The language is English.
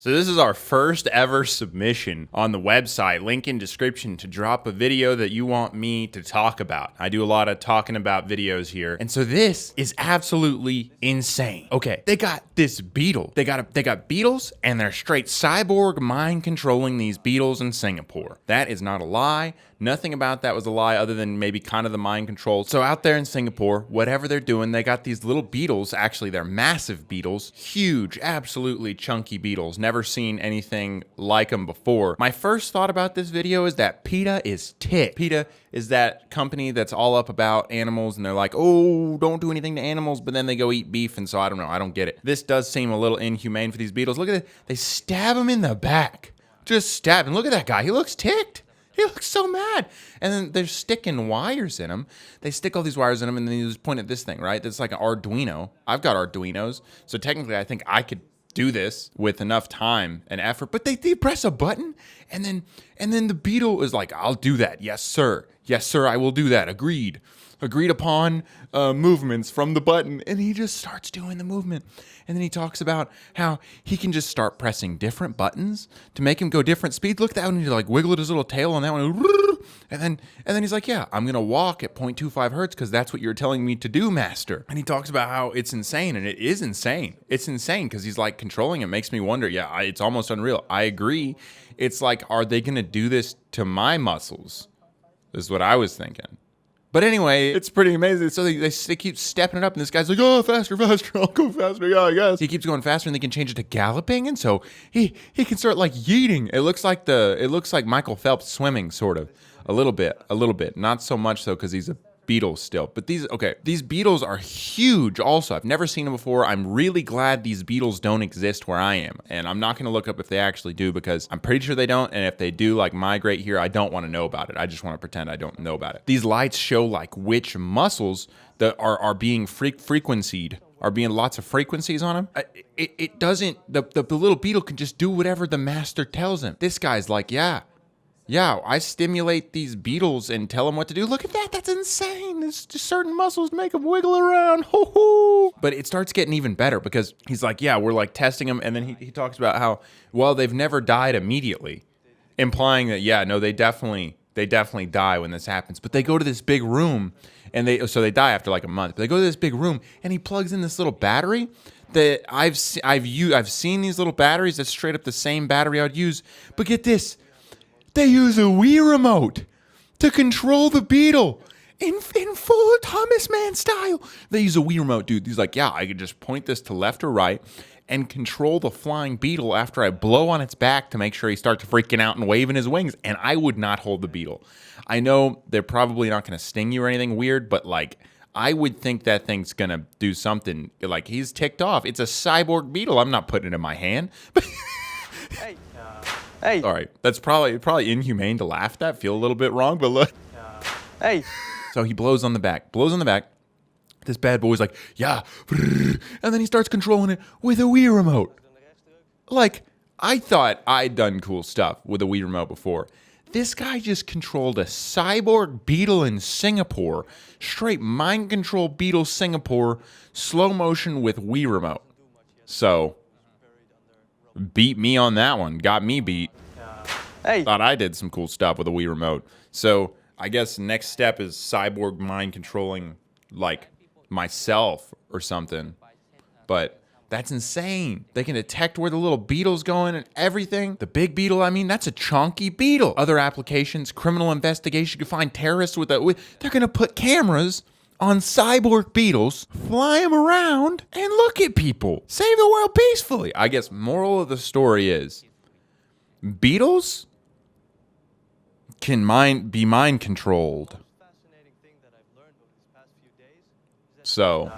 So this is our first ever submission on the website, link in description, to drop a video that you want me to talk about. I do a lot of talking about videos here. And so this is absolutely insane. Okay, they got this beetle. They got beetles and they're straight cyborg mind controlling these beetles in Singapore. That is not a lie. Nothing about that was a lie other than maybe kind of the mind control. So out there in Singapore, whatever they're doing, they got these little beetles. Actually, they're massive beetles, huge, absolutely chunky beetles. Never seen anything like them before. My first thought about this video is that PETA is ticked. PETA is that company that's all up about animals and they're like, oh, don't do anything to animals, but then they go eat beef. And so I don't know, I don't get it. This does seem a little inhumane for these beetles. Look at it, they stab him in the back. Just stab him. Look at that guy, he looks ticked. He looks so mad. And then they're sticking wires in him. They stick all these wires in him and then you just point at this thing, right? That's like an Arduino. I've got Arduinos. So technically I think I could do this with enough time and effort, but they press a button and then the beetle is like, I'll do that. Yes, sir. Yes, sir, I will do that. Agreed upon movements from the button. And he just starts doing the movement. And then he talks about how he can just start pressing different buttons to make him go different speeds. Look at that one, he like wiggled his little tail on that one. And then he's like, yeah, I'm going to walk at 0.25 hertz because that's what you're telling me to do, master. And he talks about how it's insane, and it is insane. It's insane because he's like controlling it. Makes me wonder, yeah, it's almost unreal. I agree. It's like, are they going to do this to my muscles? This is what I was thinking. But anyway, it's pretty amazing. So they keep stepping it up, and this guy's like, oh, faster, I'll go faster, yeah, I guess. He keeps going faster, and they can change it to galloping, and so he can start like yeeting. It looks like Michael Phelps swimming, sort of. A little bit. Not so much though, because he's a beetle still. But these beetles are huge also. I've never seen them before. I'm really glad these beetles don't exist where I am. And I'm not gonna look up if they actually do because I'm pretty sure they don't. And if they do like migrate here, I don't want to know about it. I just want to pretend I don't know about it. These lights show like which muscles that are being frequencied. Are being lots of frequencies on him. It doesn't, the little beetle can just do whatever the master tells him. This guy's like, yeah, I stimulate these beetles and tell them what to do. Look at that, that's insane. There's just certain muscles make them wiggle around. Ho-ho. But it starts getting even better because he's like, yeah, we're like testing them. And then he talks about how, well, they've never died immediately. Implying that, yeah, no, they definitely die when this happens. But they go to this big room and they die after like a month. But they go to this big room and he plugs in this little battery that I've seen these little batteries that's straight up the same battery I'd use. But get this. They use a Wii remote to control the beetle in full Thomas Man style. They use a Wii remote, dude. He's like, yeah, I could just point this to left or right and control the flying beetle after I blow on its back to make sure he starts freaking out and waving his wings. And I would not hold the beetle. I know they're probably not going to sting you or anything weird, but like, I would think that thing's going to do something. Like, he's ticked off. It's a cyborg beetle. I'm not putting it in my hand. Hey. All right, that's probably inhumane to laugh at. Feel a little bit wrong, but look. Hey. So he blows on the back. This bad boy's like, yeah. And then he starts controlling it with a Wii remote. Like, I thought I'd done cool stuff with a Wii remote before. This guy just controlled a cyborg beetle in Singapore. Straight mind control beetle Singapore. Slow motion with Wii remote. So beat me on that one. Got me beat. Hey. Thought I did some cool stuff with a Wii remote. So I guess next step is cyborg mind controlling like myself or something. But that's insane. They can detect where the little beetle's going and everything. The big beetle, I mean, that's a chunky beetle. Other applications, criminal investigation, you can find terrorists with they're gonna put cameras on cyborg beetles, fly them around, and look at people. Save the world peacefully. I guess moral of the story is, beetles can be mind controlled. So